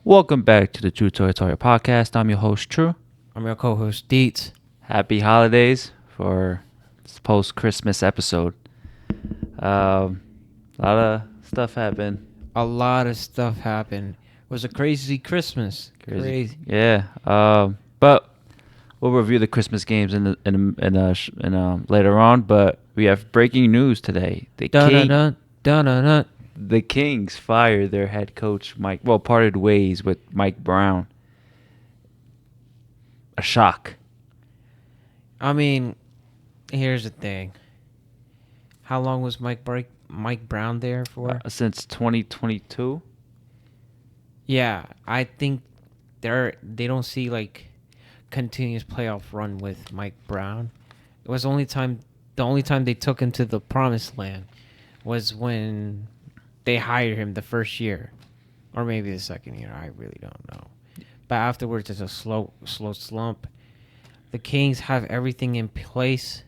Welcome back to the True Toy podcast. I'm your host, True. I'm your co-host, Deets. Happy holidays for this post-Christmas episode. A lot of stuff happened. A lot of stuff happened. It was a crazy Christmas. Crazy. Yeah. But we'll review the Christmas games later on. But we have breaking news today. The Kings fired their head coach, parted ways with Mike Brown. A shock. I mean, here's the thing. How long was Mike Brown there for? Since 2022. Yeah, I think they don't see like continuous playoff run with Mike Brown. It was the only time they took him to the promised land was when they hired him the first year, or maybe the second year. I really don't know. But afterwards, it's a slow slump. The Kings have everything in place.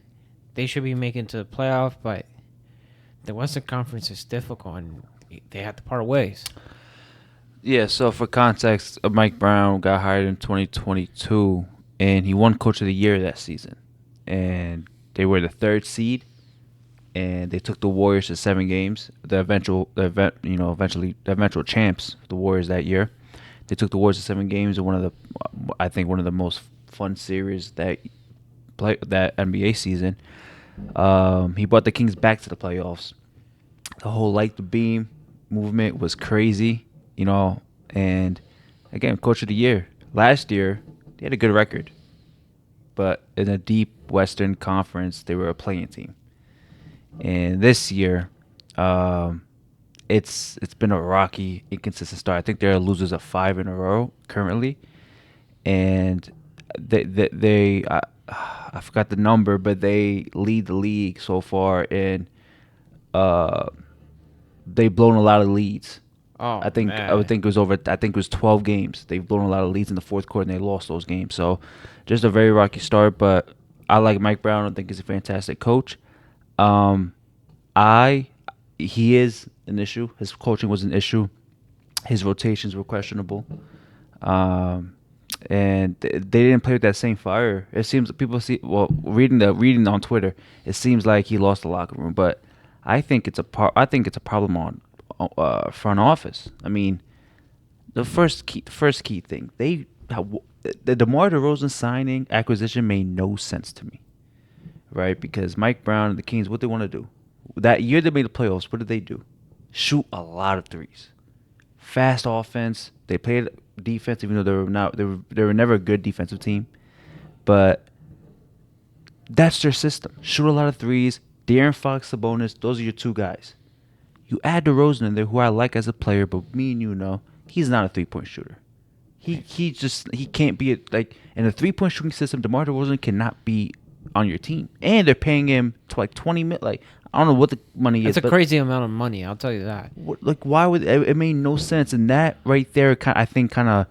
They should be making to the playoff, but the Western Conference is difficult, and they had to part ways. Yeah, so for context, Mike Brown got hired in 2022, and he won Coach of the Year that season. And they were the third seed, and they took the Warriors to 7 games. The eventual champs, the Warriors that year. They took the Warriors to 7 games, and one of the most fun series that NBA season. He brought the Kings back to the playoffs. The whole Light the Beam movement was crazy, and again, Coach of the Year. Last year, they had a good record, but in a deep Western Conference, they were a playing team. And this year, it's been a rocky, inconsistent start. I think they're losers of 5 in a row currently, and I forgot the number, but they lead the league so far, and they've blown a lot of leads. Oh, I think it was 12 games. They've blown a lot of leads in the fourth quarter, and they lost those games. So just a very rocky start, but I like Mike Brown. I think he's a fantastic coach. He is an issue. His coaching was an issue. His rotations were questionable. And they didn't play with that same fire. It seems reading on Twitter, it seems like he lost the locker room, but I think it's a problem on front office. I mean, the first key thing, the DeMar DeRozan acquisition made no sense to me, right? Because Mike Brown and the Kings, what they want to do that year they made the playoffs, what did they do? Shoot a lot of threes, fast offense. They played defense, even though they were never a good defensive team, but that's their system. Shoot a lot of threes. De'Aaron Fox, Sabonis, those are your two guys. You add DeRozan in there, who I like as a player, but me and he's not a 3-point shooter. He can't be in a 3-point shooting system. DeMar DeRozan cannot be on your team, and they're paying him to 20 minutes. I don't know what the money is. It's a crazy amount of money. I'll tell you that. Why would it made no sense? And that right there, I think, kind of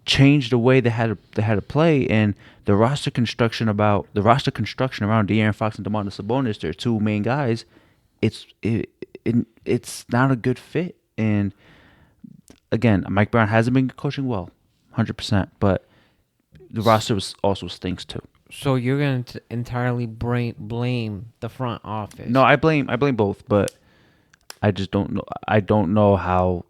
changed the way they had to play, and the roster construction around De'Aaron Fox and Domantas Sabonis, their two main guys. It's not a good fit. And again, Mike Brown hasn't been coaching well, 100%, but the roster also stinks too. So you're going to entirely blame the front office? No, I blame both, but I just don't know. I don't know how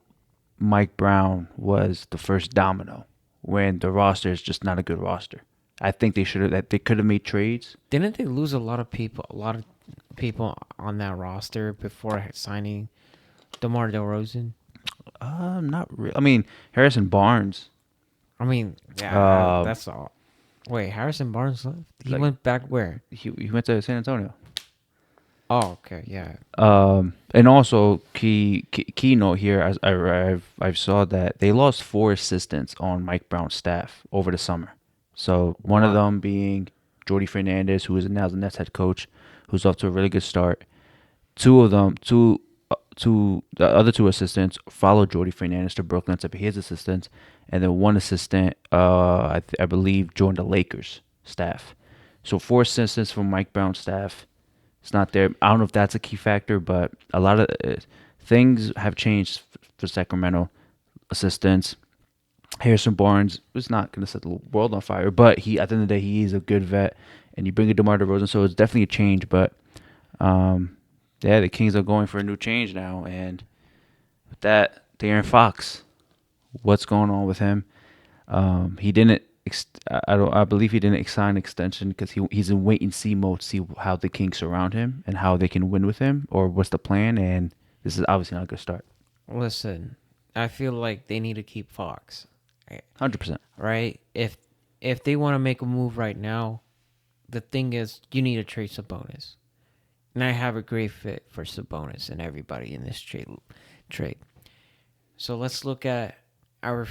Mike Brown was the first domino when the roster is just not a good roster. I think they could have made trades. Didn't they lose a lot of people on that roster before signing DeMar DeRozan? Not really. I mean, Harrison Barnes. I mean, yeah, that's all. Wait, Harrison Barnes left? He went back where? He went to San Antonio. Oh, okay, yeah. And also keynote here, I saw that they lost 4 assistants on Mike Brown's staff over the summer. So one of them being Jordy Fernandez, who is now the Nets head coach, who's off to a really good start. The other 2 assistants followed Jordy Fernandez to Brooklyn to be his assistants, and then one assistant, I believe, joined the Lakers staff. So 4 assistants from Mike Brown's staff. It's not there. I don't know if that's a key factor, but a lot of things have changed for Sacramento. Assistants, Harrison Barnes was not going to set the world on fire, but he at the end of the day he is a good vet, and you bring a DeMar DeRozan, so it's definitely a change. But um, yeah, the Kings are going for a new change now, and with that, De'Aaron Fox, what's going on with him? He didn't. I don't. I believe he didn't sign an extension because he's in wait and see mode to see how the Kings surround him and how they can win with him or what's the plan. And this is obviously not a good start. Listen, I feel like they need to keep Fox. 100%. Right? If they want to make a move right now, the thing is you need to trade Sabonis. And I have a great fit for Sabonis and everybody in this trade. So let's look at our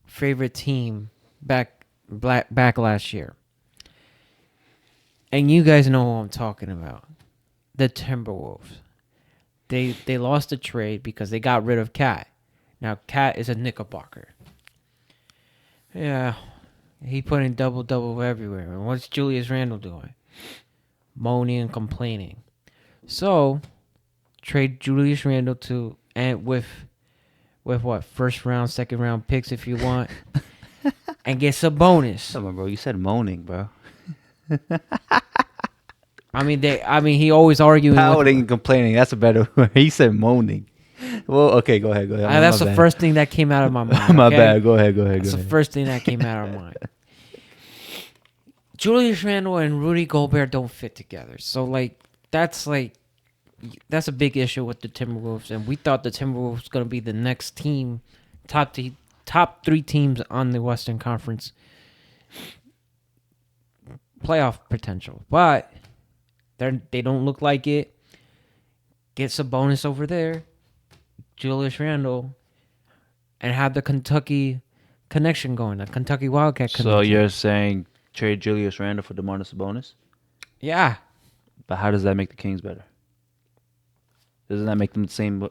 favorite team back last year. And you guys know who I'm talking about. The Timberwolves. They lost the trade because they got rid of Cat. Now Cat is a knickerbocker. Yeah. He put in double everywhere. And what's Julius Randle doing? Moaning and complaining. So trade Julius Randle to and with what, first round, second round picks if you want. And get some bonus. Come on, bro. You said moaning, bro. I mean, he always arguing. Pouting and complaining. That's a better word. He said moaning. Well, okay, go ahead. That's the first thing that came out of my mind. My okay? bad. Go ahead. That's the first thing that came out of my mind. Julius Randle and Rudy Gobert don't fit together. So, that's a big issue with the Timberwolves. And we thought the Timberwolves was going to be the next team, top 3 teams on the Western Conference playoff potential. But they don't look like it. Get some bonus over there. Julius Randle, and have the Kentucky connection going, the Kentucky Wildcat connection. So you're saying trade Julius Randle for Domantas Sabonis? Yeah. But how does that make the Kings better? Doesn't that make them the same?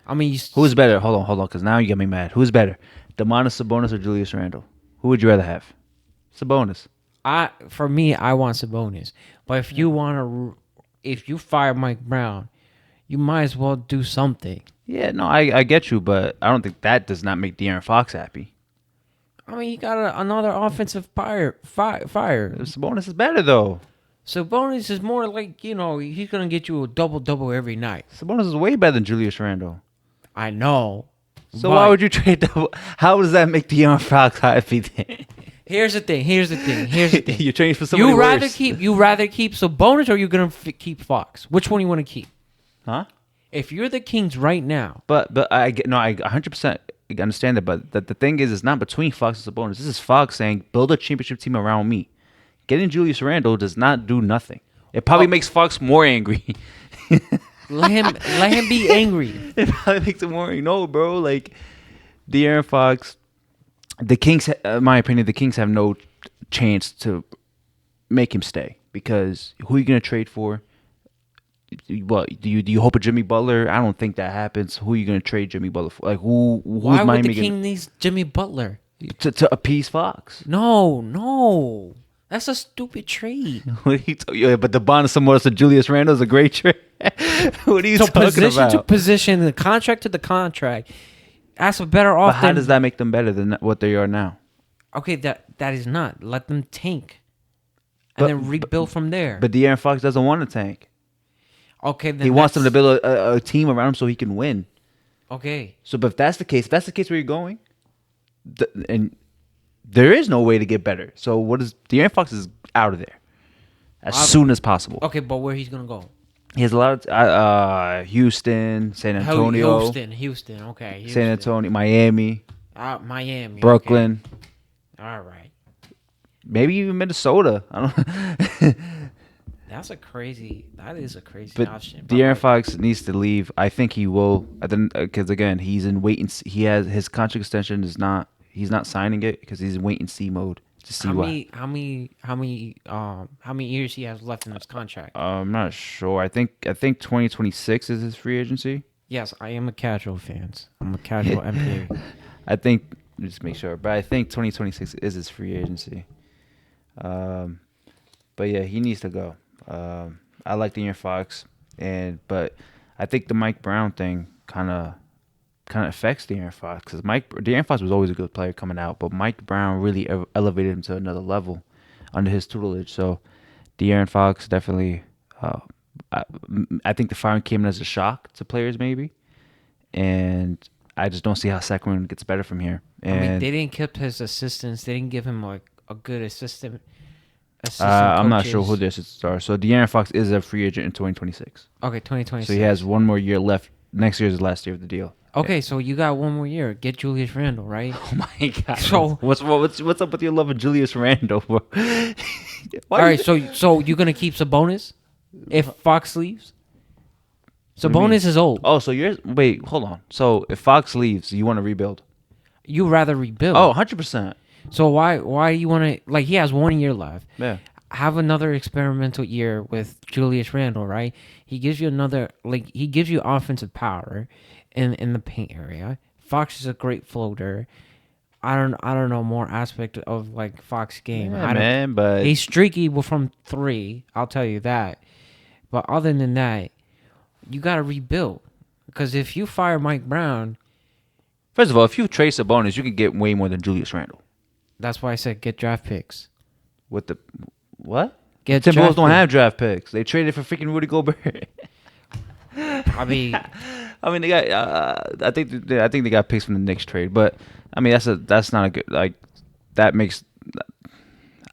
I mean, who's better? Hold on, because now you got me mad. Who's better, Domantas Sabonis or Julius Randle? Who would you rather have? Sabonis. For me, I want Sabonis. But if you fire Mike Brown, you might as well do something. Yeah, no, I get you, but I don't think that does not make De'Aaron Fox happy. I mean, he got another offensive fire. Sabonis is better, though. Sabonis is more like, he's going to get you a double every night. Sabonis is way better than Julius Randle. I know. So why would you trade double? How does that make De'Aaron Fox happy then? Here's the thing. You're trading for somebody worse. You rather keep Sabonis or you're going to keep Fox? Which one do you want to keep? Huh? If you're the Kings right now. But I 100% understand that. But the thing is, it's not between Fox and Sabonis. This is Fox saying, build a championship team around me. Getting Julius Randle does not do nothing. It probably makes Fox more angry. let him be angry. It probably makes him more angry. No, bro. Like, De'Aaron Fox, the Kings, in my opinion, the Kings have no chance to make him stay. Because who are you going to trade for? What do you hope a Jimmy Butler? I don't think that happens. Who are you going to trade Jimmy Butler for? Like why would the King needs Jimmy Butler to appease Fox? No, that's a stupid trade. What are you talking? But the Domantas Sabonis and Julius Randle is a great trade. What are you talking position about? To position, the contract to the contract. That's a better off. But how does that make them better than what they are now? Okay, that is not. Let them tank, and then rebuild from there. But De'Aaron Fox doesn't want to tank. Okay, then he wants them to build a team around him so he can win. Okay. So, but if that's the case where you're going, and there is no way to get better. So, De'Aaron Fox is out of there as soon as possible. Okay, but where he's gonna go? He has a lot of Houston, San Antonio, Houston. Okay, Houston. San Antonio, Miami, Miami, Brooklyn. Okay. All right. Maybe even Minnesota. I don't. That is a crazy but option. De'Aaron Fox needs to leave. I think he will. Because again, he's in wait and see. He has his contract extension is not. He's not signing it because he's in wait and see mode to see how many years he has left in his contract. I'm not sure. I think 2026 is his free agency. Yes, I am a casual fan. I'm a casual NBA. I think just make sure, but I think 2026 is his free agency. But yeah, he needs to go. I like De'Aaron Fox, but I think the Mike Brown thing kind of kind of affects De'Aaron Fox because De'Aaron Fox was always a good player coming out, but Mike Brown really elevated him to another level under his tutelage. So De'Aaron Fox definitely. I, I think the firing came as a shock to players maybe, and I just don't see how Sacramento gets better from here. And I mean, they didn't keep his assistants. They didn't give him like a good assistant. I'm not sure coaches. who their assistants are. So De'Aaron Fox is a free agent in 2026. Okay, 2026. So he has one more year left. Next year is the last year of the deal. Okay, so you got one more year. Get Julius Randle, right? Oh my god! So- what's up with your love of Julius Randle? Why All right, so you're gonna keep Sabonis if Fox leaves? What do you mean? Sabonis is old. Oh, so you're wait, hold on. So if Fox leaves, you want to rebuild? You rather rebuild. Oh, 100%. So why you want to, like, he has 1 year left. Yeah. Have another experimental year with Julius Randle, right? He gives you he gives you offensive power in the paint area. Fox is a great floater. I don't know more aspect of like Fox game. Yeah, man, but He's streaky from 3, I'll tell you that. But other than that, you got to rebuild. Because if you fire Mike Brown, first of all, if you trade Sabonis, you can get way more than Julius Randle. that's why I said get draft picks. With the what? Get Timberwolves draft don't picks. have draft picks. They traded for freaking Rudy Gobert. I mean, I mean, they got. I think they got picks from the Knicks trade, but I mean that's not a good like. That makes.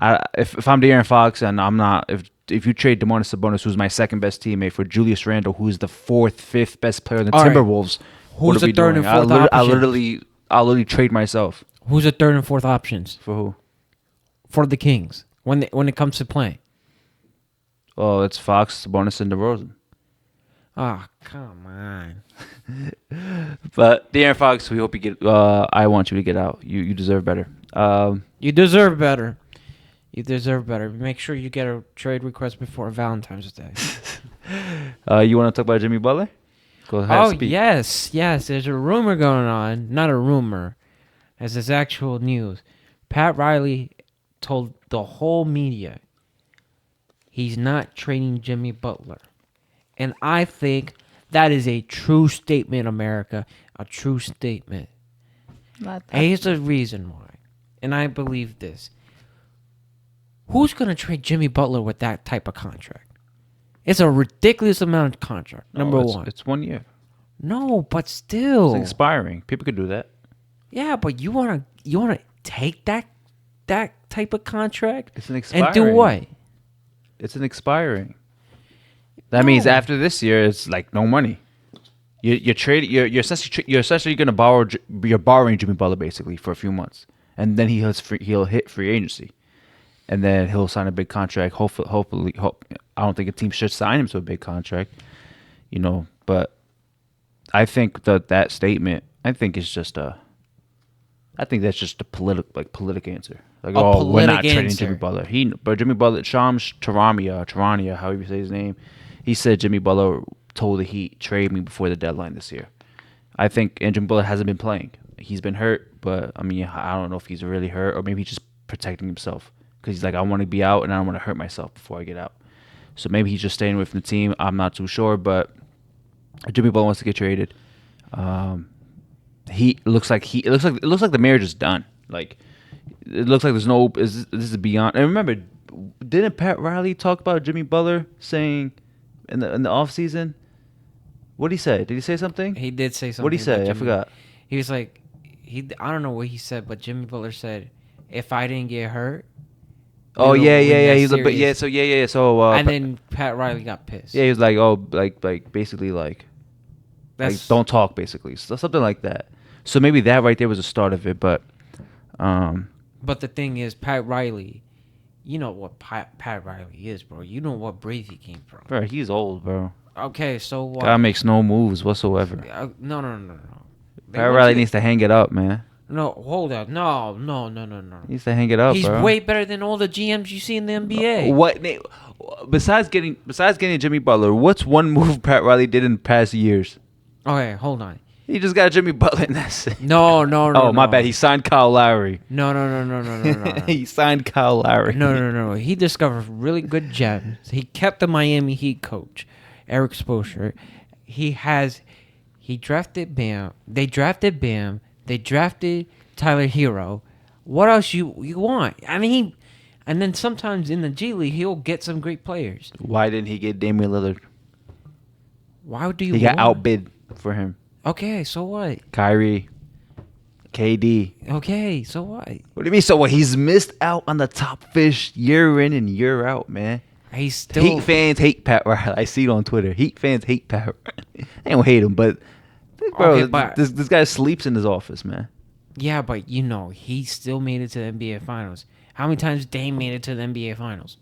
If I'm De'Aaron Fox and I'm not if you trade Domantas Sabonis, who's my second best teammate, for Julius Randle, who's the 4th, 5th best player in the All right. Timberwolves, what Who's are we the third doing? and fourth I'll option? literally trade myself who's the third and fourth options for who? for the Kings when it comes to playing? Oh, it's Fox, Sabonis, and DeRozan. Oh, come on. But De'Aaron Fox, we hope you get. I want you to get out. You deserve better. You deserve better. You deserve better. Make sure you get a trade request before Valentine's Day. You want to talk about Jimmy Butler? Go ahead. Oh, speak. yes. There's a rumor going on. Not a rumor, as it's actual news. Pat Riley told the whole media he's not trading Jimmy Butler. And I think that is a true statement, America. A true statement. And here's the reason why. And I believe this. Who's going to trade Jimmy Butler with that type of contract? It's a ridiculous amount of contract, number one. It's 1 year. No, but still. It's expiring. People could do that. Yeah, but you wanna take that type of contract It's an expiring. and do what? It's an expiring. That means No. after this year, it's like no money. You're trading. You're essentially going to borrow. You're borrowing Jimmy Butler basically for a few months, and then he'll hit free agency, and then he'll sign a big contract. Hopefully, I don't think a team should sign him to a big contract, But I think that statement. I think it's just a. I think that's just a politic answer. Like, we're not politic trading answer. Jimmy Butler. But Jimmy Butler, Shams Charania, however you say his name, he said Jimmy Butler told the Heat trade me before the deadline this year. I think, and Jimmy Butler hasn't been playing. He's been hurt, but I mean, I don't know if he's really hurt or maybe he's just protecting himself because he's like, I want to be out and I don't want to hurt myself before I get out. So maybe he's just staying away from the team. I'm not too sure, but Jimmy Butler wants to get traded. It looks like the marriage is done. Like, it looks like there's no. This is beyond. And remember, didn't Pat Riley talk about Jimmy Butler saying in the off season? What did he say? Did he say something? He did say something. What did he about say? I Jimmy. forgot. He was like, I don't know what he said, but Jimmy Butler said, if I didn't get hurt. Oh we would yeah. win that He's like, but yeah. series." So So And then Pat Riley got pissed. yeah, he was like, oh, like basically like don't talk basically, so something like that. So maybe that right there was the start of it, but But the thing is, Pat Riley, you know what Pat Riley is, bro. You know what breed he came from. bro, he's old, bro. Okay, so what? Guy makes no moves whatsoever. No. They Pat went Riley to- needs to hang it up, man. No, hold up. No. He needs to hang it up, He's bro. way better than all the GMs you see in the NBA. What? Besides getting Jimmy Butler, what's one move Pat Riley did in past years? Okay, hold on. He just got Jimmy Butler, and that's it. No. Oh, my bad. He signed Kyle Lowry. No. He signed Kyle Lowry. No. He discovered really good gems. He kept the Miami Heat coach, Eric Spoelstra. He He drafted Bam. They drafted Bam. They drafted Tyler Hero. What else you want? I mean, and then sometimes in the G League he'll get some great players. Why didn't he get Damian Lillard? Why do you? He got want? outbid for him. Okay, so what? Kyrie, KD. Okay, so what? What do you mean? So what? He's missed out on the top fish year in and year out, man. He's still. Heat fans hate Pat Riley. I see it on Twitter. Heat fans hate Pat Riley. I don't hate him, but bro, Okay, but- this guy sleeps in his office, man. Yeah, but he still made it to the NBA Finals. How many times Dame made it to the NBA Finals?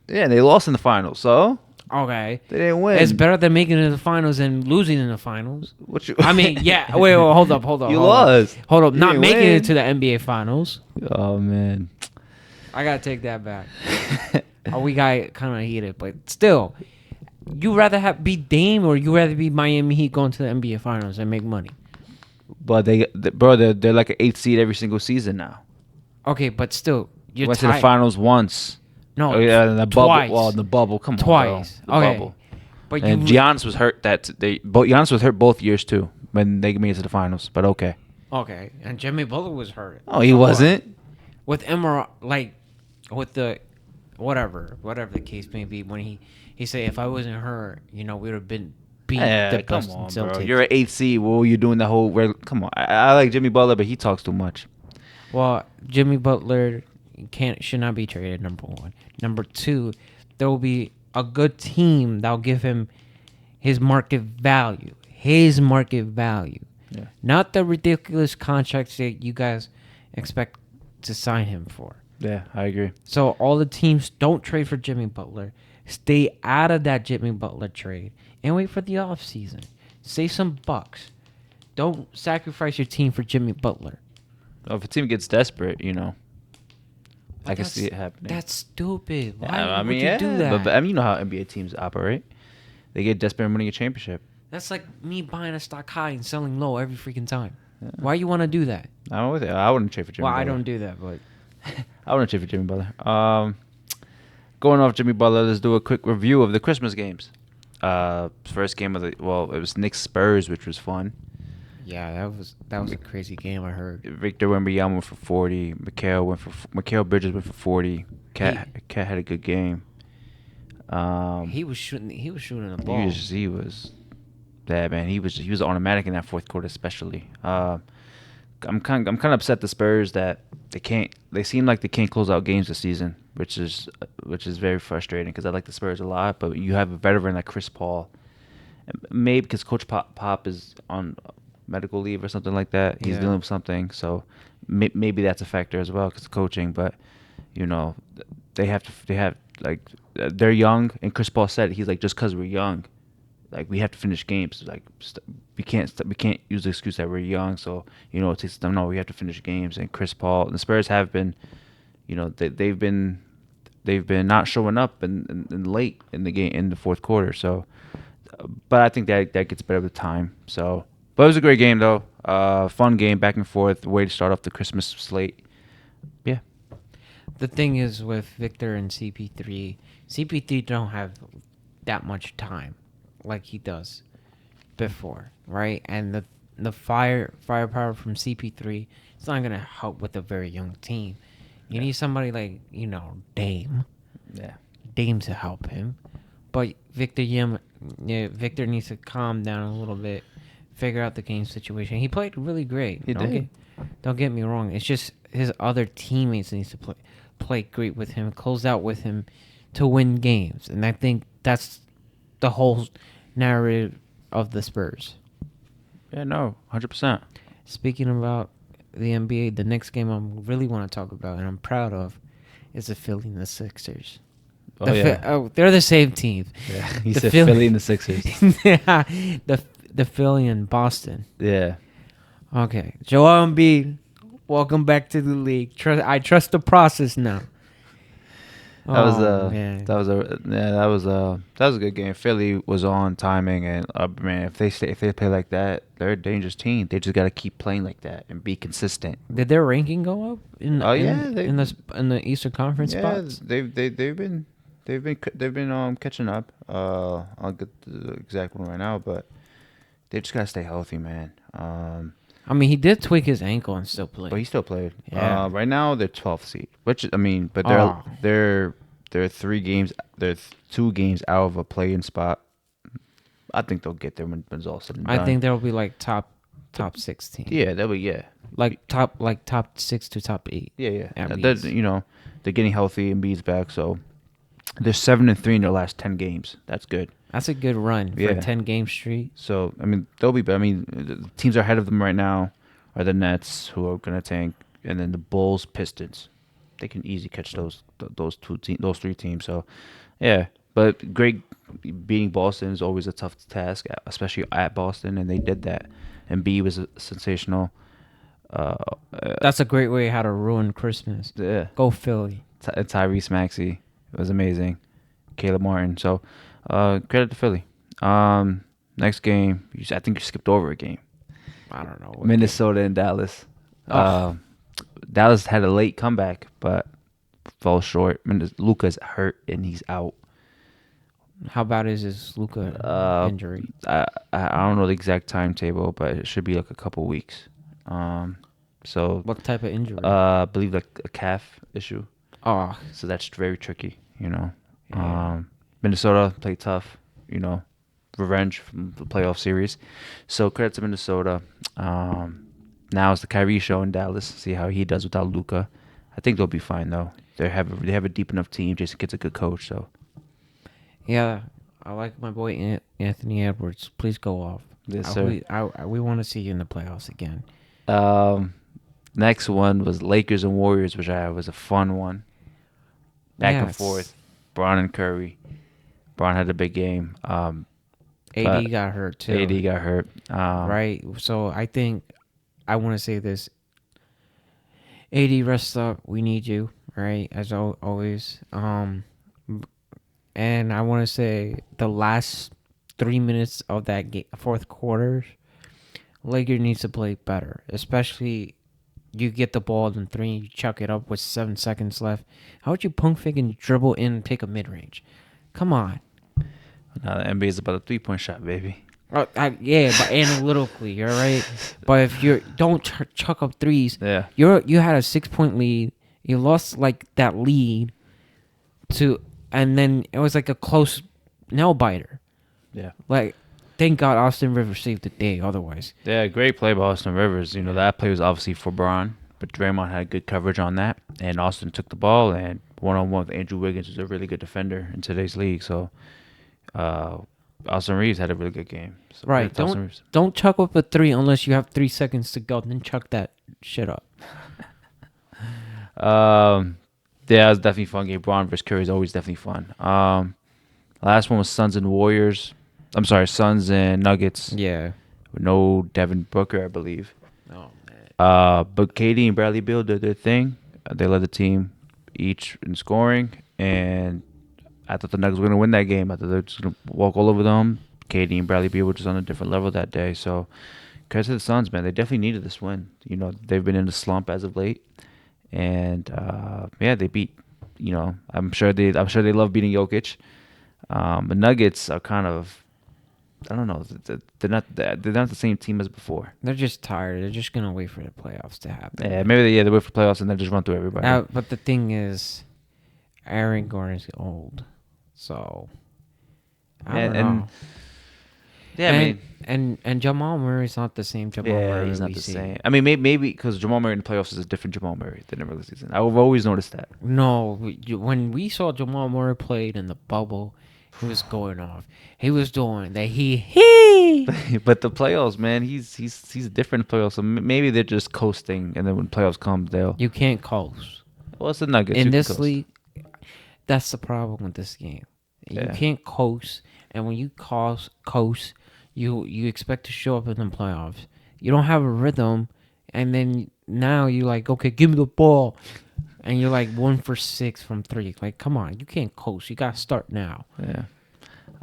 Yeah, they lost in the finals, so Okay. they didn't win. It's better than making it to the finals than losing in the finals. What you? I mean, yeah. Wait, hold up. You hold up. lost. Hold up. You Not didn't making win. it to the NBA Finals. Oh man. I gotta take that back. We got kind of heated, but still, you rather be Dame or you rather be Miami Heat going to the NBA Finals and make money? But they're like an 8th seed every single season now. Okay, but still, you're Went to the tied. finals once. No, Oh, yeah, in the bubble. twice. Well, in the bubble. Come on, Twice. bro. The Okay. bubble. But And Giannis was hurt. Giannis was hurt both years too when they made it to the finals. But okay. Okay, and Jimmy Butler was hurt. Oh, he So what? wasn't. With MRI, like with the whatever the case may be. When he said, if I wasn't hurt, we would have been beat the Come Boston on, Celtics. bro. You're an 8th seed. What were you doing the whole? Come on. I like Jimmy Butler, but he talks too much. Well, Jimmy Butler should not be traded. Number one. Number two, there will be a good team that'll give him his market value. His market value. Yeah. Not the ridiculous contracts that you guys expect to sign him for. Yeah, I agree. So all the teams don't trade for Jimmy Butler. Stay out of that Jimmy Butler trade and wait for the offseason. Save some bucks. Don't sacrifice your team for Jimmy Butler. If a team gets desperate, But I can that's- see it happening. That's stupid. Why I would mean, you yeah, do that? but I mean, you know how NBA teams operate. They get desperate and winning a championship. That's like me buying a stock high and selling low every freaking time. Why you want to do that? I wouldn't trade for Jimmy Well, Butler. I don't do that, but I wouldn't trade for Jimmy Butler. Going off Jimmy Butler, let's do a quick review of the Christmas games. First game it was Knicks Spurs, which was fun. yeah, that was a crazy game. I heard. Victor Wembanyama went for 40. Mikal Bridges went for 40. Cat had a good game. He was shooting the ball. He was yeah, man. He was automatic in that fourth quarter, especially. I'm kind of upset the Spurs that they seem like they can't close out games this season, which is very frustrating because I like the Spurs a lot, but you have a veteran like Chris Paul, maybe because Coach Pop is on medical leave or something like that. He's Yeah. dealing with something, so maybe that's a factor as well because of coaching. But they have like they're young, and Chris Paul said he's like, just because we're young, like we have to finish games. Like we can't use the excuse that we're young. So it takes them. No, we have to finish games. And Chris Paul and the Spurs have been, they've been not showing up and late in the game in the fourth quarter. So, but I think that gets better with time. So, but it was a great game though. Fun game, back and forth. Way to start off the Christmas slate. Yeah. The thing is with Victor and CP3 don't have that much time like he does before, right? And the firepower from CP3, it's not gonna help with a very young team. You need somebody like Dame. Yeah. Dame to help him, but Victor needs to calm down a little bit, figure out the game situation. He played really great. He did. Don't get me wrong. It's just his other teammates needs to play great with him, close out with him to win games, and I think that's the whole narrative of the Spurs. Yeah. No. 100%. Speaking about the NBA, the next game I really want to talk about and I'm proud of is the Philly and the Sixers. Oh yeah. They're the same team. Yeah. He The said Philly and the Sixers. Yeah, the Philly and Boston. Yeah. Okay, Joel Embiid, welcome back to the league. I trust the process now. That was man. that was a good game. Philly was on timing, and man, if they play like that, they're a dangerous team. They just got to keep playing like that and be consistent. Did their ranking go up? In the Eastern Conference Yeah, spots? they've been catching up. I'll get the exact one right now, but They just gotta stay healthy, man. I mean, he did tweak his ankle and still But he played. still played. Yeah. Right now they're 12th seed, which I mean, but Oh, they're 3 games, they're 2 games out of a play-in spot. I think they'll get there when it's all said and I done. think there'll be like The- top 16, yeah, that would yeah, like top 6 to top 8 yeah. at That least. they're getting healthy and Embiid's back, so they're 7-3 in their last 10 games. That's good. That's a good run for a Yeah. 10-game streak. So I mean, they'll be. I mean, the teams are ahead of them right now are the Nets, who are gonna tank, and then the Bulls, Pistons. They can easily catch those 3 teams. So yeah, but great beating Boston is always a tough task, especially at Boston, and they did that. And B was sensational. Uh, That's a great way how to ruin Christmas. yeah, Go Philly. Tyrese Maxey was amazing. Caleb Martin. So credit to Philly. Next game, I think you skipped over a game. I don't know. Minnesota and Dallas. Ugh. Dallas had a late comeback, but fell short. Luca's hurt and he's out. How bad is this Luca Uh, injury? I don't know the exact timetable, but it should be like a couple weeks. So What type of injury? I believe like a calf issue. Oh, So that's very tricky, you know. yeah. Minnesota played tough, you know, revenge from the playoff series. So credit to Minnesota. Now it's the Kyrie show in Dallas. See how he does without Luca. I think they'll be fine though. They have a deep enough team. Jason Kidd's a good coach, so Yeah, I like my boy Anthony Edwards. Please go off. yes sir. We want to see you in the playoffs again. Um, Next one was Lakers and Warriors, which was a fun one. Back Yeah, and forth. Bron and Curry. Bron had a big game. AD but got hurt too. AD got hurt. Right. So I think I want to say this. AD, rest up. We need you. Right, as always. And I want to say the last 3 minutes of that fourth quarter, Lakers needs to play better. Especially, you get the ball in 3, you chuck it up with 7 seconds left. How would you punk fake and dribble in and take a mid range? Come on. Now the NBA is about a 3-point shot, baby. Yeah, but analytically, you're right. But if you don't chuck up threes, Yeah. you had a 6-point lead. You lost like that lead and then it was like a close nail biter. Yeah. Like, thank God Austin Rivers saved the day. Otherwise, Yeah, great play by Austin Rivers. You know, that play was obviously for Bron, but Draymond had good coverage on that. And Austin took the ball, and one-on-one with Andrew Wiggins, who's a really good defender in today's league. So, Austin Reeves had a really good game. So right? credit to Austin Reeves. Don't chuck up a 3 unless you have 3 seconds to go. Then chuck that shit up. Yeah, it was definitely a fun game. Bron versus Curry is always definitely fun. Last one was Suns and Warriors. I'm sorry, Suns and Nuggets. Yeah. With no Devin Booker, I believe. Oh man. But Katie and Bradley Beal did their thing. They led the team each in scoring, and I thought the Nuggets were going to win that game. I thought they were just going to walk all over them. Katie and Bradley Beal were just on a different level that day. So, credit to the Suns, man. They definitely needed this win. You know, they've been in a slump as of late, and yeah, they beat. You know, I'm sure they love beating Jokic. The Nuggets are kind of, I don't know. They're not the same team as before. They're just tired. They're just gonna wait for the playoffs to happen. Yeah, maybe they wait for playoffs and then just run through everybody. But the thing is, Aaron Gordon's old, so I don't And- know. Yeah, I mean, and Jamal Murray's not the same Jamal Murray. he's not we the see. same. I mean, maybe because Jamal Murray in the playoffs is a different Jamal Murray than in the regular season. I've always noticed that. No, when we saw Jamal Murray played in the bubble, he was going off. He was doing that. He. But the playoffs, man, he's different in playoffs. So maybe they're just coasting, and then when playoffs come, they'll. You can't coast Well, it's the Nuggets. in You can this coast. league. That's the problem with this game. You Yeah. can't coast, and when you coast, you expect to show up in the playoffs. You don't have a rhythm, and then now you're like, okay, give me the ball, and you're like 1 for 6 from 3. Like, come on, you can't coast. You gotta start now. Yeah.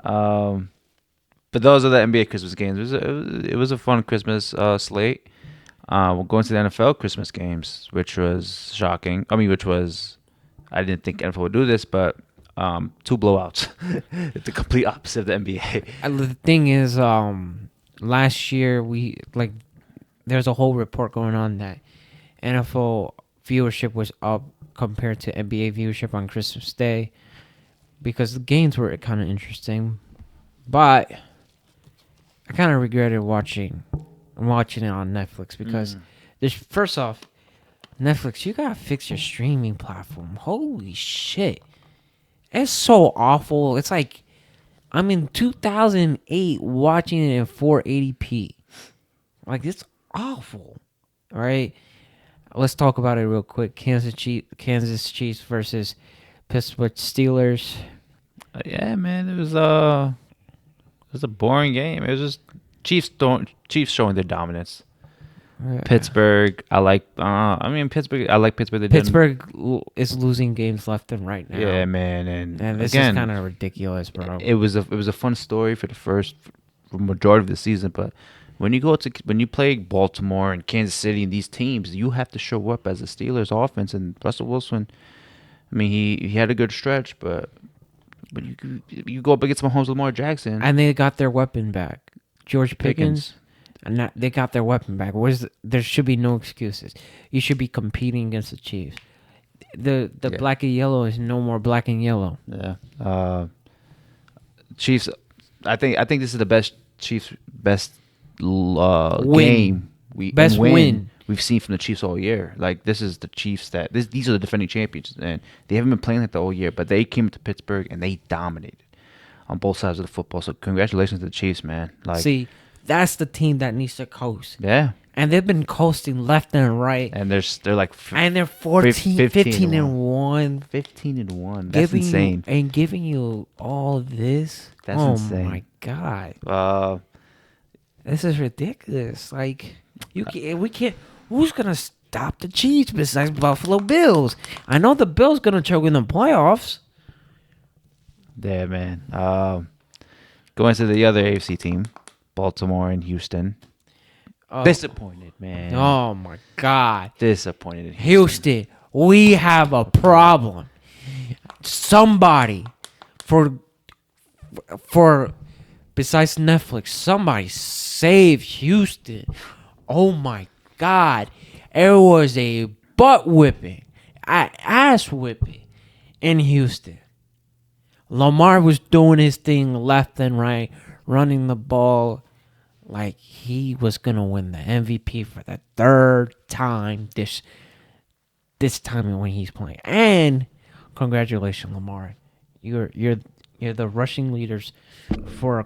But those are the NBA Christmas games. It was a fun Christmas slate. We'll go into the NFL Christmas games, which was shocking. I didn't think NFL would do this, but 2 blowouts. It's the complete opposite of the NBA. And the thing is, last year there's a whole report going on that NFL viewership was up compared to NBA viewership on Christmas Day because the games were kind of interesting, but I kind of regretted watching it on Netflix because there's first off, Netflix, you gotta fix your streaming platform. Holy shit, it's so awful. It's like I'm in 2008 watching it in 480p. Like, it's awful. All right, let's talk about it real quick. Kansas Chiefs versus Pittsburgh Steelers. Yeah, man, it was a boring game. It was just Chiefs showing their dominance. Pittsburgh, I like. Pittsburgh. I like Pittsburgh. Is losing games left and right now. Yeah, man, and this again, is kind of ridiculous, bro. It was a fun story for the majority of the season, but when you play Baltimore and Kansas City and these teams, you have to show up as the Steelers offense. And Russell Wilson, I mean, he had a good stretch, but you go up against Mahomes, Lamar Jackson, and they got their weapon back, George Pickens. And they got their weapon back. There should be no excuses. You should be competing against the Chiefs. The black and yellow is no more black and yellow. Yeah. Chiefs. I think this is the best Chiefs game win we've seen from the Chiefs all year. Like, this is the Chiefs these are the defending champions, and they haven't been playing like that all year. But they came to Pittsburgh and they dominated on both sides of the football. So congratulations to the Chiefs, man. Like, see. That's the team that needs to coast. Yeah. And they've been coasting left and right. And they're like... And they're 15 and 1. 15 and 1. That's insane. And giving you all this. That's insane. Oh, my God. This is ridiculous. Like, we can't... Who's going to stop the Chiefs besides Buffalo Bills? I know the Bills going to choke in the playoffs. Yeah, man. Going to the other AFC team. Baltimore and Houston. Disappointed, man. Oh, my God. Disappointed in Houston, we have a problem. Somebody, besides Netflix, somebody save Houston. Oh, my God. It was a butt whipping, ass whipping in Houston. Lamar was doing his thing left and right, running the ball like he was gonna win the MVP for the third time this time when he's playing. And congratulations, Lamar, you're the rushing leaders for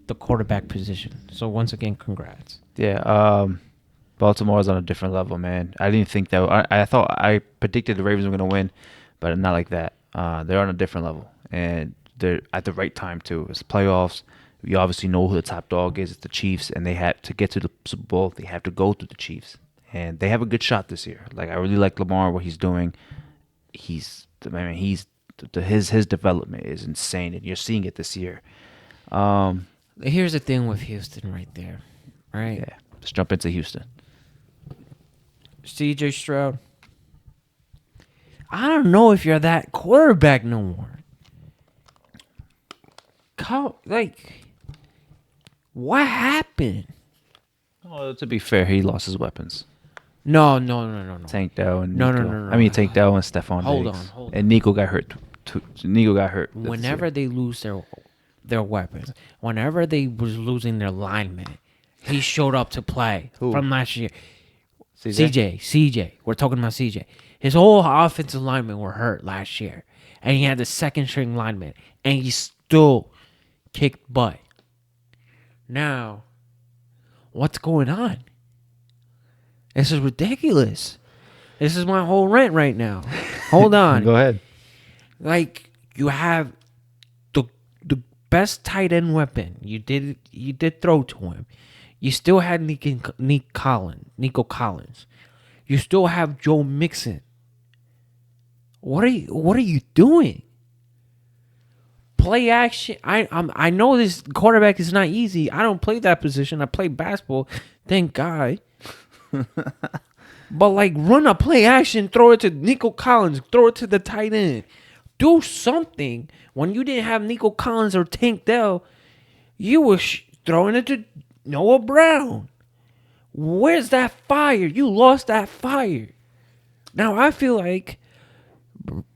the quarterback position. So once again, congrats. Yeah, Baltimore's on a different level, man. I didn't think that. I predicted the Ravens were gonna win, but not like that. They're on a different level, and they're at the right time too. It's playoffs. You obviously know who the top dog is. It's the Chiefs, and they have to get to the Super Bowl. They have to go through the Chiefs, and they have a good shot this year. Like, I really like Lamar, what he's doing. His development is insane, and you're seeing it this year. Here's the thing with Houston, right there. All right. Yeah. Let's jump into Houston. C.J. Stroud. I don't know if you're that quarterback no more. What happened? Well, to be fair, he lost his weapons. No. Tank Dell and No. Nico. I mean, Tank Dell and Stephon Diggs. Hold on. And Nico got hurt. Nico got hurt. Whenever they lose their weapons, whenever they was losing their linemen, he showed up to play. Who? From last year. CJ? CJ. We're talking about CJ. His whole offensive linemen were hurt last year. And he had the second string lineman. And he still kicked butt. Now, what's going on? This is ridiculous. This is my whole rant right now. Hold on. Go ahead. Like, you have the best tight end weapon. You did throw to him. You still had Nico Collins. You still have Joe Mixon. What are you doing? Play action. I know this quarterback is not easy. I don't play that position. I play basketball. Thank God. But like, run a play action. Throw it to Nico Collins. Throw it to the tight end. Do something. When you didn't have Nico Collins or Tank Dell, you were throwing it to Noah Brown. Where's that fire? You lost that fire. Now I feel like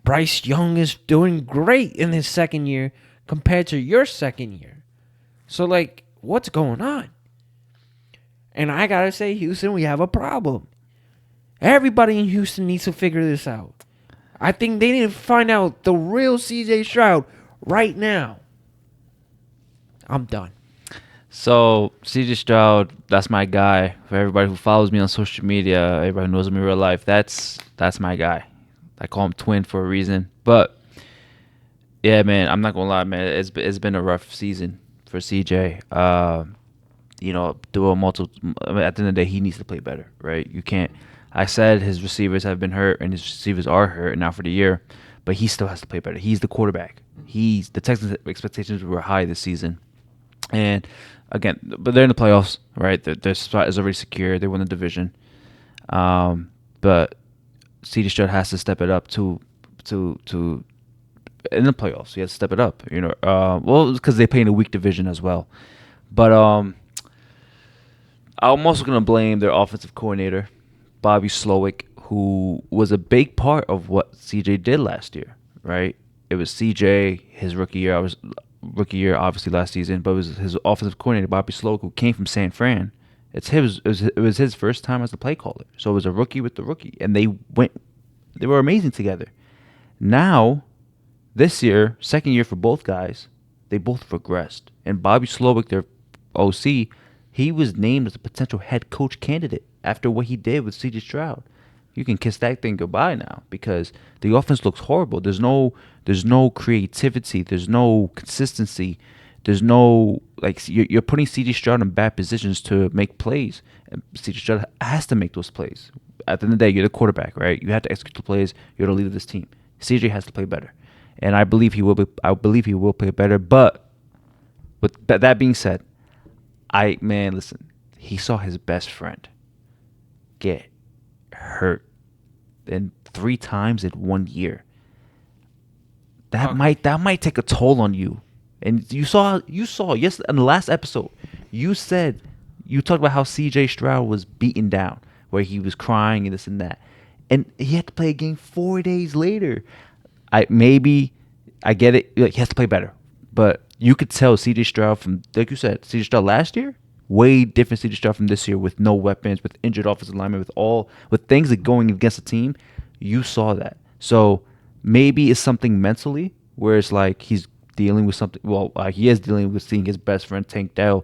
Bryce Young is doing great in his second year compared to your second year. So, like, what's going on? And I gotta say, Houston, we have a problem. Everybody in Houston needs to figure this out. I think they need to find out the real CJ Stroud right now. I'm done. So CJ Stroud, that's my guy. For everybody who follows me on social media, everybody who knows me in real life, that's my guy. I call him Twin for a reason. But yeah, man, I'm not gonna lie, man. It's been a rough season for CJ. Do a multiple. I mean, at the end of the day, he needs to play better, right? You can't. I said his receivers have been hurt, and his receivers are hurt now for the year, but he still has to play better. He's the quarterback. The Texans' expectations were high this season, and again, but they're in the playoffs, right? Their spot is already secure. They won the division, but CJ Stroud has to step it up to in the playoffs. He has to step it up, well, because they play in a weak division as well. But I'm also gonna blame their offensive coordinator, Bobby Slowick, who was a big part of what CJ did last year, right? It was CJ his rookie year. Obviously last season, but it was his offensive coordinator, Bobby Slowick, who came from San Fran. It was his first time as the play caller, so it was a rookie with the rookie, and they were amazing together. Now, this year, second year for both guys, they both regressed, and Bobby Slowick, their OC, he was named as a potential head coach candidate after what he did with CJ Stroud. You can kiss that thing goodbye now because the offense looks horrible. There's no creativity. There's no consistency. There's no you're putting CJ Stroud in bad positions to make plays. And CJ Stroud has to make those plays. At the end of the day, you're the quarterback, right? You have to execute the plays. You're the leader of this team. CJ has to play better, and I believe he will. I believe he will play better. But with that being said, listen. He saw his best friend get hurt, and 3 times in 1 year. That might take a toll on you. And you saw yes in the last episode, you talked about how CJ Stroud was beaten down, where he was crying and this and that, and he had to play a game 4 days later. I get it. Like, he has to play better, but you could tell CJ Stroud from, like you said, CJ Stroud last year, way different CJ Stroud from this year, with no weapons, with injured offensive linemen, with things that going against the team. You saw that. So maybe it's something mentally where it's like he's dealing with something. Well, he is dealing with seeing his best friend Tank Dell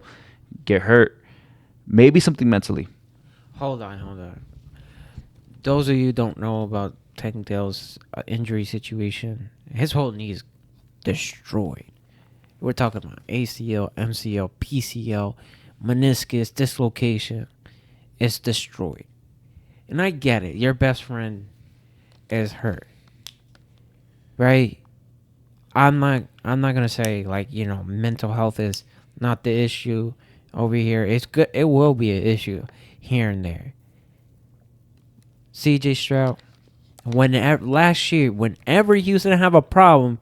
get hurt. Maybe something mentally. Hold on. Those of you who don't know about Tank Dell's injury situation, his whole knee is destroyed. We're talking about ACL, MCL, PCL, meniscus, dislocation. It's destroyed. And I get it. Your best friend is hurt. Right? I'm not gonna say mental health is not the issue over here. It's good. It will be an issue here and there. CJ Stroud, last year, whenever Houston have a problem,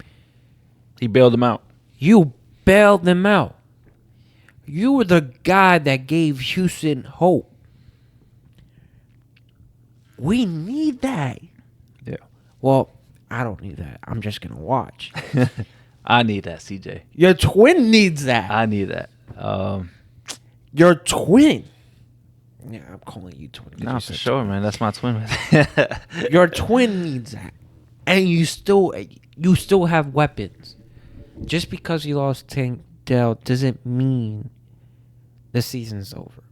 He bailed him out. you bailed them out. You were the guy that gave Houston hope. We need that. Yeah. Well, I don't need that. I'm just going to watch. I need that, CJ. Your twin needs that. I need that. Your twin. Yeah, I'm calling you twin. No, for sure, man. That's my twin. Your twin needs that. And you still have weapons. Just because you lost Tank Dell doesn't mean the season's over.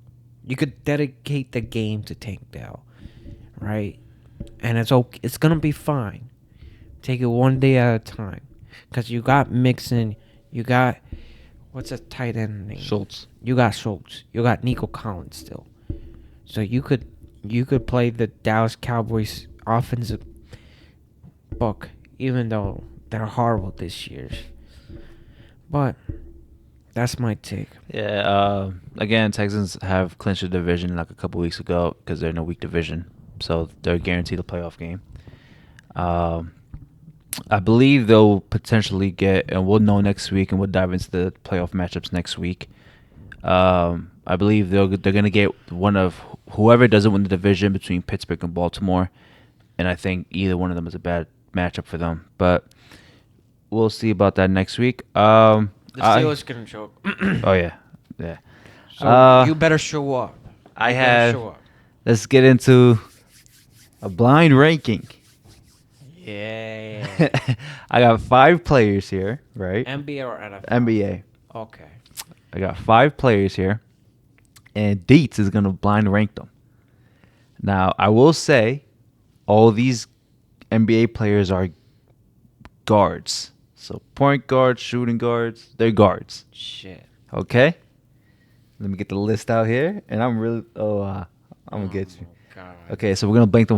You could dedicate the game to Tank Dell, right? And it's okay. It's gonna be fine. Take it one day at a time. Cause you got Mixon, you got what's a tight end name? Schultz. You got Schultz. You got Nico Collins still. So you could play the Dallas Cowboys offensive book, even though they're horrible this year. But that's my take. Yeah. Again, Texans have clinched the division like a couple weeks ago because they're in a weak division, so they're guaranteed a playoff game. I believe they'll potentially get, and we'll know next week, and we'll dive into the playoff matchups next week. I I believe they're gonna get one of whoever doesn't win the division between Pittsburgh and Baltimore, and I think either one of them is a bad matchup for them. But we'll see about that next week. The Steelers gonna choke. Oh yeah, yeah. So you better show up. I You better have. show up. Let's get into a blind ranking. Yeah. I got 5 players here, right? NBA or NFL? NBA. Okay. I got 5 players here, and Deets is gonna blind rank them. Now, I will say, all these NBA players are guards. So point guards, shooting guards, they're guards. Shit. Okay. Let me get the list out here, and I'm gonna get you. God. Okay, so we're gonna blind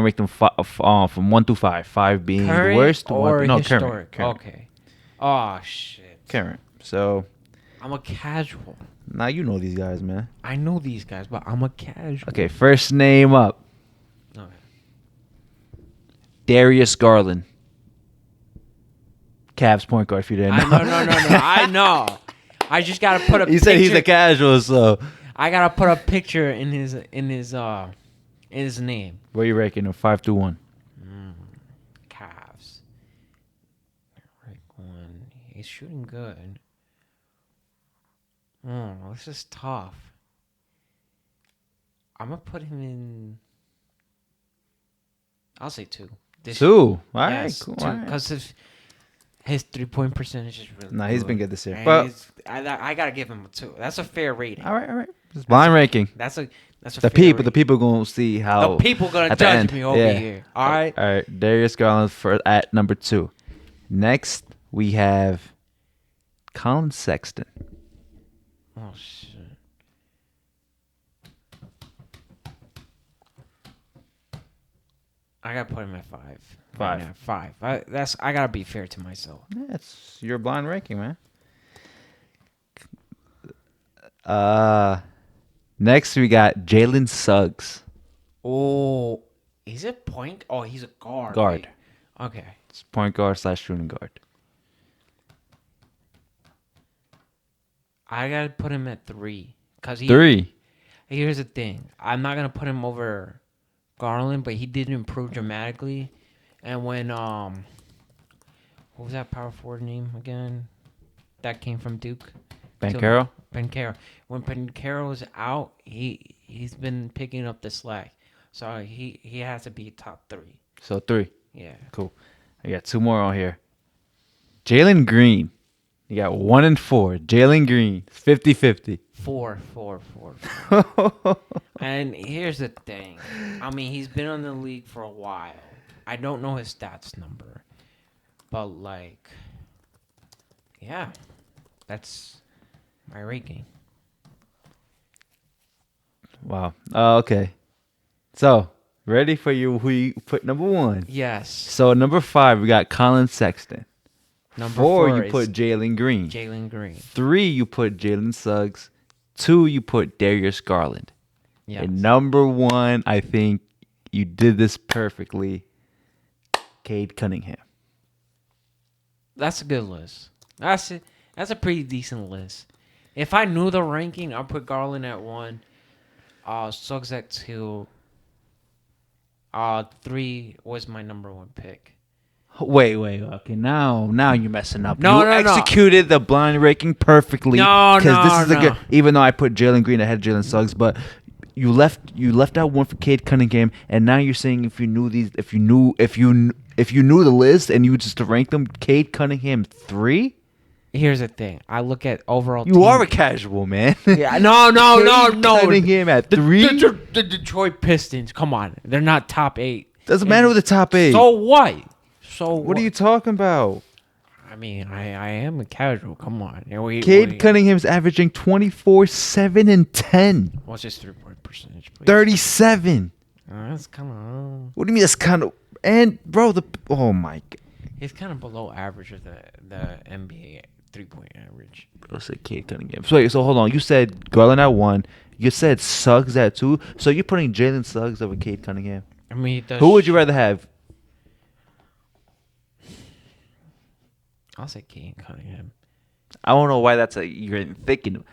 rank them from 1 to 5. 5 being Current the worst. or no, historic? current. Okay. Oh shit. Current. So I'm a casual. now you know these guys, man. I know these guys, but I'm a casual. Okay, first name up, Okay. Darius Garland. Cavs point guard. If you didn't know. No. I know. I just gotta put a. He said he's a picture- casual, so I gotta put a picture in his name. where you ranking him? 5 to 1. Cavs. Rank 1. He's shooting good. Oh, this is tough. I'm gonna put him in. I'll say 2. 2. All right, Yes, cool. 2. all right. Because his 3-point percentage is really. Nah, he's been good this year. And But I gotta give him a 2. That's a fair rating. all right. Just blind ranking. That's a The fair people rating. gonna see how. The people gonna at the judge end. me over Yeah. here. All right. All right. Darius Garland at number 2. Next we have Colin Sexton. Oh shit. I gotta put him at 5. 5. Right now, 5. I gotta be fair to myself. That's your blind ranking, man. Next we got Jalen Suggs. Oh, is it point? Oh, he's a guard. Guard. Wait. Okay. It's point guard / shooting guard. I gotta put him at 3. Cause 3. Here's the thing. I'm not gonna put him over Garland, but he did improve dramatically. And when what was that power forward name again? That came from Duke. Banchero? Banchero. When Banchero was out, he's been picking up the slack. So he has to be top 3. So 3. Yeah. Cool. I got 2 more on here. Jalen Green. You got 1 and 4. Jalen Green. 50-50. 4. And here's the thing. I mean, he's been in the league for a while. I don't know his stats number. But, like, yeah. That's my ranking. Wow. Okay. So, ready for you? Who you put number 1? Yes. So, number 5, we got Colin Sexton. Number 4, 4 you is put Jalen Green. Jalen Green. 3, you put Jalen Suggs. 2, you put Darius Garland. Yes. And number 1, I think you did this perfectly. Cade Cunningham. That's a good list. That's a pretty decent list. If I knew the ranking, I'd put Garland at 1. Suggs at 2. 3 was my number 1 pick. Wait. Okay, now you're messing up. No, you no, no. executed the blind ranking perfectly. No, this is no. a good. Even though I put Jalen Green ahead of Jalen Suggs, but you left out 1 for Cade Cunningham, and now you're saying if you knew the list and you just rank them, Cade Cunningham 3. Here's the thing. I look at overall. You are a casual man. Yeah, no. Cade Cunningham at 3. The Detroit Pistons. Come on, they're not top 8. Doesn't matter with the top 8. So what? So what are you talking about? I mean, I am a casual. Come on. Cade Cunningham's averaging 24, 7, and 10. What's his 3-point percentage? Please? 37. That's kind of. What do you mean that's kind of... And, bro, oh, my God. He's kind of below average of the NBA 3-point average. Bro, say Cade Cunningham. So hold on. You said Garland at 1. You said Suggs at 2. So you're putting Jalen Suggs over Cade Cunningham? I mean, Who would you rather have? I'll say Cade Cunningham. I don't know why you're thinking.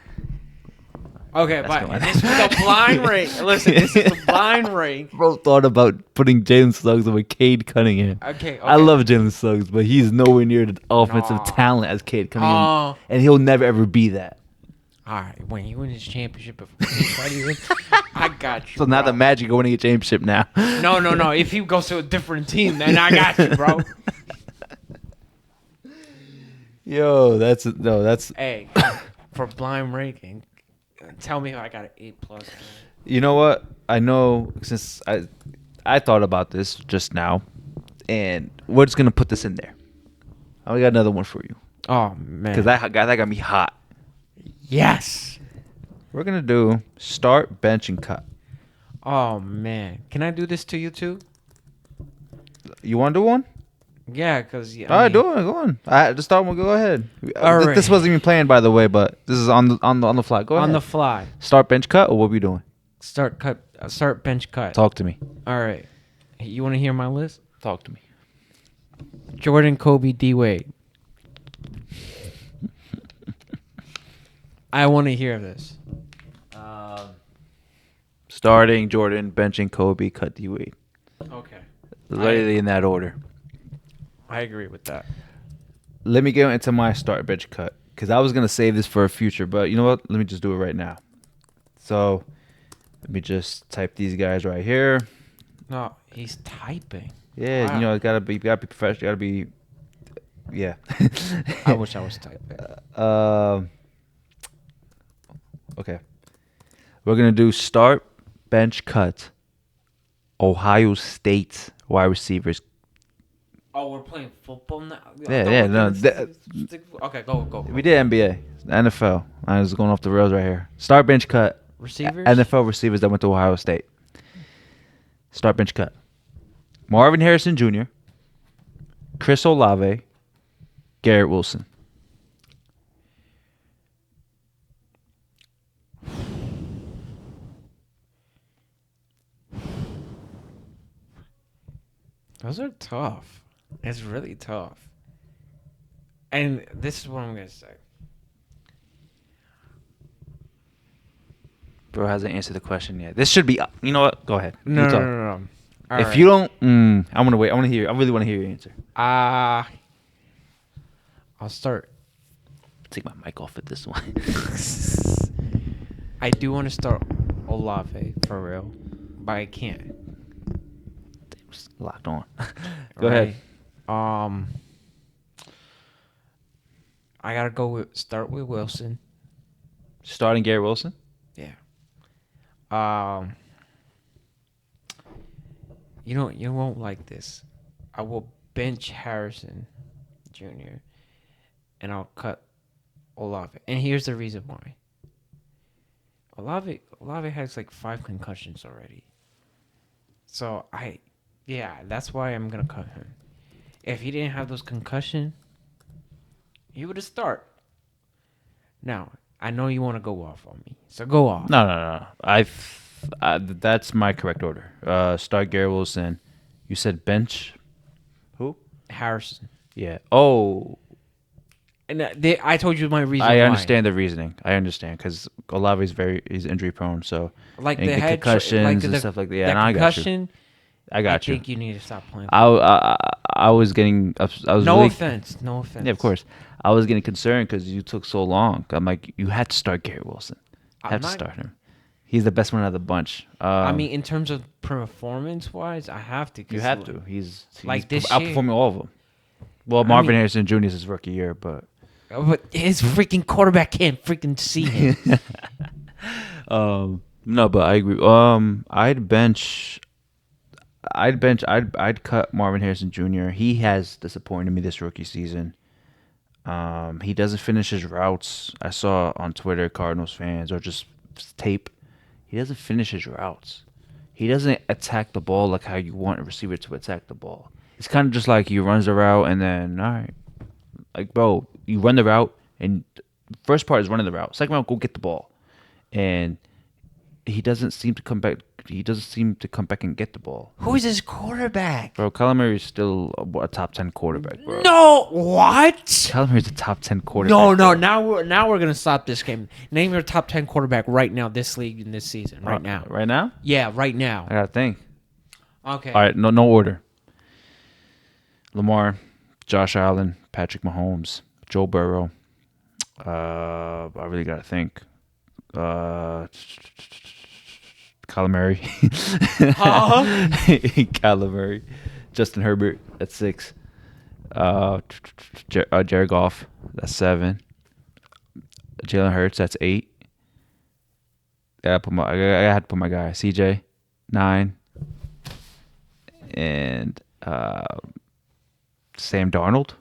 Okay, That's but going. this is the blind rate. Listen, this is the blind rate. Bro thought about putting Jalen Suggs over Cade Cunningham. Okay. I love Jalen Suggs, but he's nowhere near the offensive No. talent as Cade Cunningham, Oh. and he'll never ever be that. All right, when you win his championship before I got you. So now bro. the Magic are winning a championship now. No. If he goes to a different team, then I got you, bro. Yo, that's Hey, for blind rating, tell me if I got an A+. You know what? I know since I thought about this just now, and we're just gonna put this in there. I got another one for you Oh man. because that got me hot. Yes. We're gonna do start, bench, and cut. Oh man. Can I do this to you too? You want to do one? Yeah, cause All right, do it. Go on. Just start one. Go ahead. All This right. wasn't even planned, by the way, but this is on the fly. Go on ahead. the fly. Start, bench, cut, or what we doing? Start bench cut. Talk to me. All right. Hey, you want to hear my list? Talk to me. Jordan, Kobe, D Wade. I want to hear this. Starting Jordan, benching Kobe, cut D Wade. Okay. Literally in that order. I agree with that. Let me get into my start, bench, cut, because I was gonna save this for a future, but you know what? Let me just do it right now. So let me just type these guys right here. No, he's typing. Yeah, Wow. you know, you gotta be professional. Gotta be, yeah. I wish I was typing. Okay. We're gonna do start, bench, cut. Ohio State wide receivers. Oh, we're playing football now. Yeah, no. Okay, go. We did NBA, NFL. I was going off the rails right here. Start, bench, cut. Receivers. NFL receivers that went to Ohio State. Start, bench, cut. Marvin Harrison Jr., Chris Olave, Garrett Wilson. Those are tough. It's really tough. And this is what I'm gonna say. Bro hasn't answered the question yet. This should be. You know what? Go ahead. No. You talk. All If right. you don't, I'm gonna wait. I want to hear. I really want to hear your answer. I'll start. Take my mic off at this one. I do want to start Olave for real, but I can't. It's locked on. Go ahead. I gotta start with Wilson. Starting Garrett Wilson. Yeah. You won't like this. I will bench Harrison Jr. and I'll cut Olave. And here's the reason why. Olave has like 5 concussions already. So that's why I'm gonna cut him. If he didn't have those concussions, he would have start. Now, I know you want to go off on me, so go off. No. That's my correct order. Start Garrett Wilson. You said bench. Who? Harrison. Yeah. Oh, And I told you my reason. I why. understand the reasoning. I understand because Olave's he's injury prone. So Like and the head concussions and stuff like that. Yeah, the and I got you. concussion. I got you. think you need to stop playing. I was getting. I was No really, offense. No offense. Yeah, of course. I was getting concerned because you took so long. I'm like, you had to start Garrett Wilson. You I'm have to not- start him. He's the best one out of the bunch. I mean, in terms of performance-wise, I have to. 'cause you have to. He's like this year- outperforming all of them. Well, I Marvin mean- Harrison Jr. is his rookie year, but But his freaking quarterback can't freaking see him. no, but I agree. I'd cut Marvin Harrison Jr. He has disappointed me this rookie season. He doesn't finish his routes. I saw on Twitter Cardinals fans or just tape. He doesn't finish his routes. He doesn't attack the ball like how you want a receiver to attack the ball. It's kind of just like he runs the route and then all right, like bro, you run the route and first part is running the route. Second route, go get the ball, and he doesn't seem to come back. He doesn't seem to come back and get the ball. Who is his quarterback? Bro, Kyler Murray is still a top 10 quarterback, bro. No, what? Kyler Murray's a top 10 quarterback. No. bro. Now we're gonna stop this game. Name your top 10 quarterback right now, this league in this season, right now. Right now? Yeah, right now. I gotta think. Okay. All right, no order. Lamar, Josh Allen, Patrick Mahomes, Joe Burrow. I really gotta think. Kyler Murray. Kyler Murray. Justin Herbert at 6. Jared Goff, that's 7. Jalen Hurts, that's 8. I had to put my guy CJ, 9. And Sam Darnold.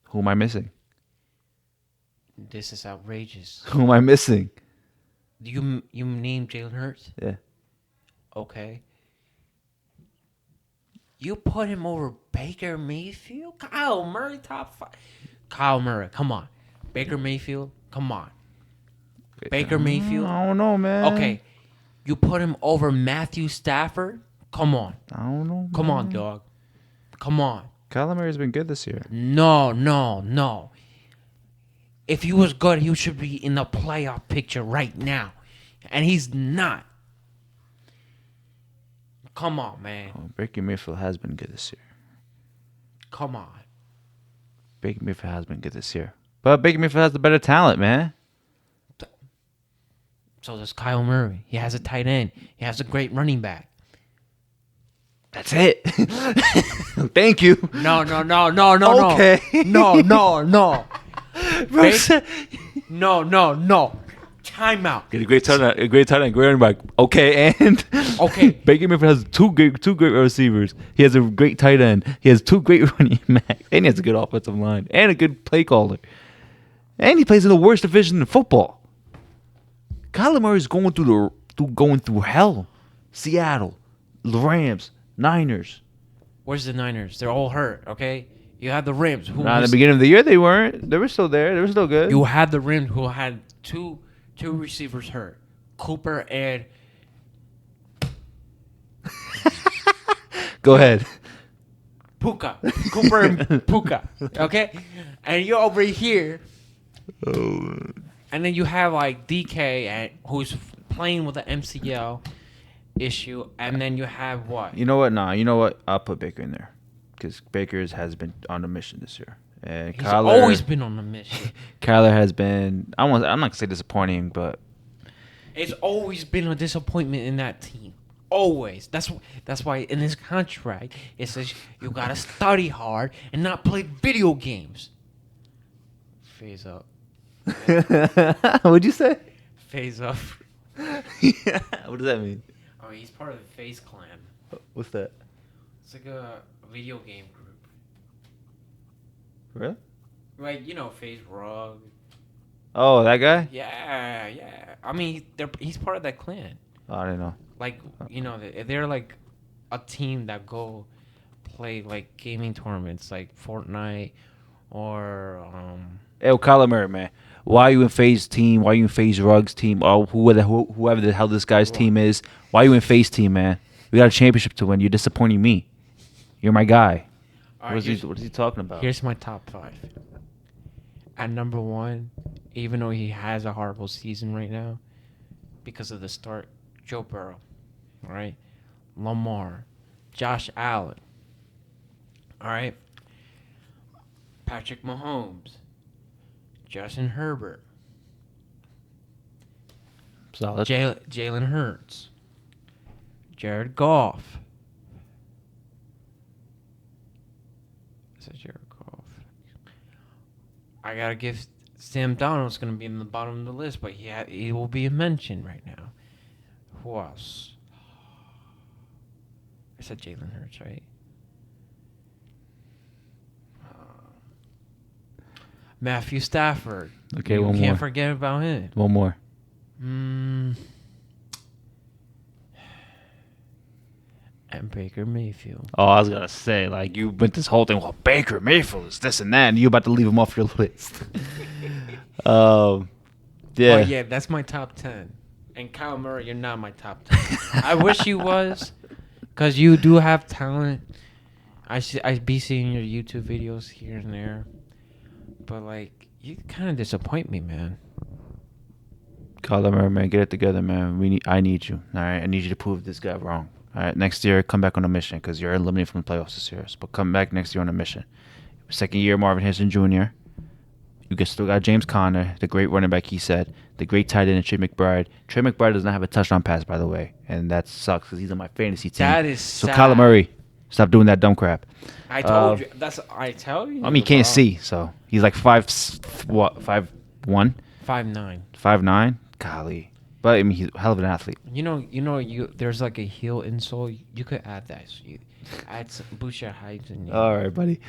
Who am I missing? This is outrageous. Who am I missing? You named Jalen Hurts? Yeah. Okay. You put him over Baker Mayfield? Kyle Murray, top 5. Kyle Murray, come on. Baker Mayfield, come on. Baker Mayfield? I don't know, man. Okay. You put him over Matthew Stafford? Come on. I don't know. Man. Come on, dog. Come on. Kyler Murray's been good this year. No. If he was good, he should be in the playoff picture right now. And he's not. Come on, man. Oh, Baker Mayfield has been good this year. Come on. Baker Mayfield has been good this year. But Baker Mayfield has the better talent, man. So does Kyle Murray. He has a tight end. He has a great running back. That's it. Thank you. No. Okay. No. Bro, No. Time out. Get a great tight end, great running back. Okay, and Okay. Baker Mayfield has two great receivers. He has a great tight end. He has 2 great running backs, and he has a good offensive line and a good play caller. And he plays in the worst division in football. Kyler Murray is going through hell. Seattle, the Rams, Niners. Where's the Niners? They're all hurt, okay? You had the Rams. In the beginning of the year, they weren't. They were still there. They were still good. You had the Rams who had two receivers hurt. Cooper and... Go ahead. Puka. Cooper and Puka, okay? And you're over here... And then you have like DK who's playing with the MCL issue, and then you have what? You know what? Nah. You know what? I'll put Baker in there because Baker has been on a mission this year, and He's Kyler, always been on a mission. Kyler has been. I'm not gonna say disappointing, but It's always been a disappointment in that team. Always. That's why in his contract it says you gotta study hard and not play video games. Phase up. What'd you say? Phase up. What does that mean? I mean, he's part of the FaZe clan. What's that? It's like a video game group. Really? Like, you know, FaZe Rug. Oh, that guy? Yeah. I mean, he's part of that clan. Oh, I didn't know. Like, you know, they're like a team that go play like gaming tournaments like Fortnite or Hey, Kyler Murray, man. Why are you in FaZe team? Why are you in FaZe Rugs team? Or whoever the hell this guy's team is. Why are you in FaZe team, man? We got a championship to win. You're disappointing me. You're my guy. All right, What is he talking about? Here's my top 5. At number 1, even though he has a horrible season right now, because of the start, Joe Burrow, all right, Lamar, Josh Allen, all right, Patrick Mahomes, Justin Herbert, Solid. Jalen Hurts, Jared Goff. Is that Jared Goff? I gotta give Sam Donald's gonna be in the bottom of the list, but he will be mentioned right now. Who else? I said Jalen Hurts, right? Matthew Stafford. Okay, you one can't more. forget about him. One more. And Baker Mayfield. Oh, I was gonna say, like, you went this whole thing. Well, Baker Mayfield is this and that, and you about to leave him off your list. Yeah. But yeah, that's my top 10. And Kyle Murray, you're not my top 10. I wish you was, because you do have talent. I be seeing your YouTube videos here and there. But, like, you kind of disappoint me, man. Kyler Murray, man, get it together, man. I need you. All right, I need you to prove this guy wrong. All right, next year, come back on a mission because you're eliminated from the playoffs this year. But come back next year on a mission. Second year, Marvin Harrison Jr. Still got James Conner, the great running back, he said. The great tight end, Trey McBride. Trey McBride does not have a touchdown pass, by the way. And that sucks because he's on my fantasy team. That is so sad. Kyler Murray, stop doing that dumb crap. I told you. I tell you. I mean, he can't see, so he's like 5'1"? 5'9". 5'9"? Golly. But, I mean, he's a hell of an athlete. There's like a heel insole. You could add that. So you add some, boost your height. And All right, buddy.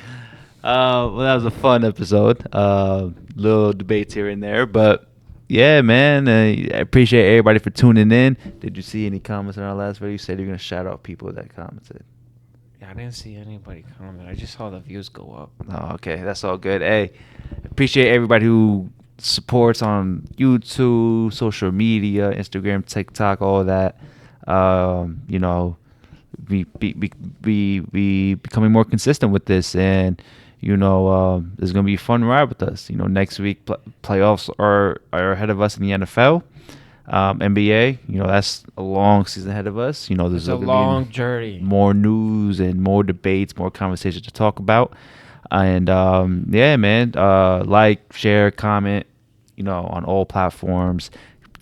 Well, that was a fun episode. Little debates here and there, but yeah, man, I appreciate everybody for tuning in. Did you see any comments on our last video? You said you're gonna shout out people that commented. Yeah, I didn't see anybody comment. I just saw the views go up. Oh, okay, that's all good. Hey, appreciate everybody who supports on YouTube, social media, Instagram, TikTok, all that. Be becoming more consistent with this, and there's gonna be a fun ride with us. Next week playoffs are ahead of us in the NFL, NBA. That's a long season ahead of us. There's It's a long journey. More news and more debates, more conversations to talk about, and yeah, man. Like, share, comment. On all platforms.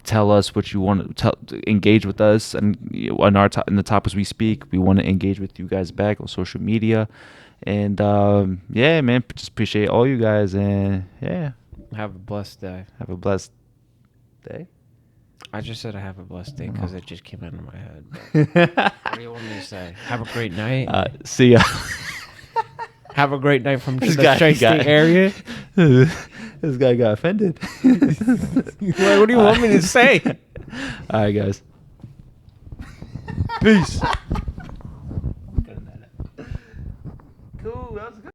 Tell us what you want to engage with us, and in the topics we speak, we want to engage with you guys back on social media. And yeah, man, just appreciate all you guys, and yeah, Have a blessed day. have a blessed day. I just said I have a blessed day because it just came into my head. But what do you want me to say? Have a great night. See ya. Have a great night from the guy- tri-state area. This guy got offended. What do you want me to say? All right, guys. Peace. Cool. That was good.